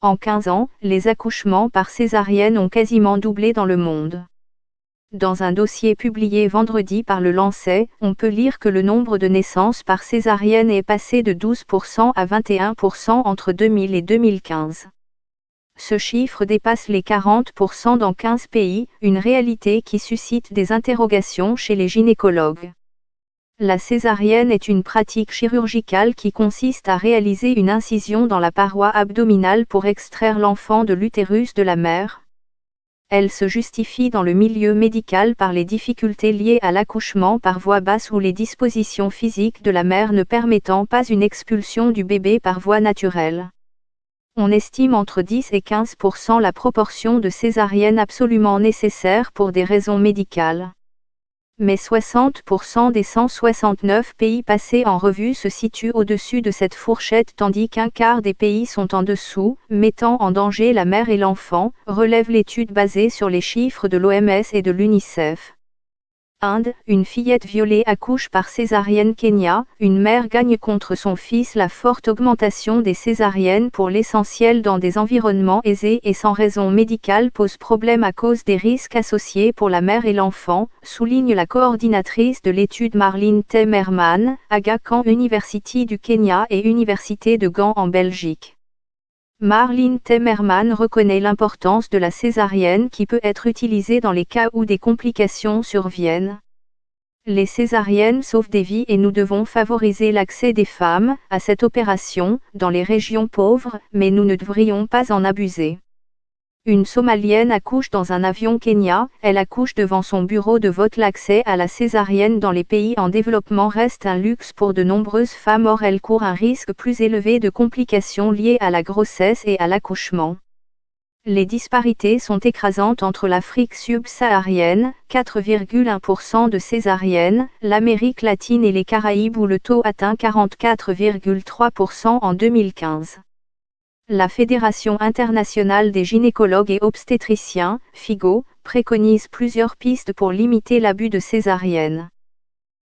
En 15 ans, les accouchements par césarienne ont quasiment doublé dans le monde. Dans un dossier publié vendredi par le Lancet, on peut lire que le nombre de naissances par césarienne est passé de 12% à 21% entre 2000 et 2015. Ce chiffre dépasse les 40% dans 15 pays, une réalité qui suscite des interrogations chez les gynécologues. La césarienne est une pratique chirurgicale qui consiste à réaliser une incision dans la paroi abdominale pour extraire l'enfant de l'utérus de la mère. Elle se justifie dans le milieu médical par les difficultés liées à l'accouchement par voie basse ou les dispositions physiques de la mère ne permettant pas une expulsion du bébé par voie naturelle. On estime entre 10 et 15% la proportion de césariennes absolument nécessaires pour des raisons médicales. Mais 60% des 169 pays passés en revue se situent au-dessus de cette fourchette tandis qu'un quart des pays sont en dessous, mettant en danger la mère et l'enfant, relève l'étude basée sur les chiffres de l'OMS et de l'UNICEF. Inde, une fillette violée accouche par césarienne. Kenya, une mère gagne contre son fils. La forte augmentation des césariennes pour l'essentiel dans des environnements aisés et sans raison médicale pose problème à cause des risques associés pour la mère et l'enfant, souligne la coordinatrice de l'étude Marlene Temerman, Aga Khan University du Kenya et Université de Gand en Belgique. Marlene Temerman reconnaît l'importance de la césarienne qui peut être utilisée dans les cas où des complications surviennent. Les césariennes sauvent des vies et nous devons favoriser l'accès des femmes à cette opération dans les régions pauvres, mais nous ne devrions pas en abuser. Une Somalienne accouche dans un avion Kenya, elle accouche devant son bureau de vote. L'accès à la césarienne dans les pays en développement reste un luxe pour de nombreuses femmes, or elle court un risque plus élevé de complications liées à la grossesse et à l'accouchement. Les disparités sont écrasantes entre l'Afrique subsaharienne, 4,1% de césariennes, l'Amérique latine et les Caraïbes où le taux atteint 44,3% en 2015. La Fédération internationale des gynécologues et obstétriciens, FIGO, préconise plusieurs pistes pour limiter l'abus de césarienne.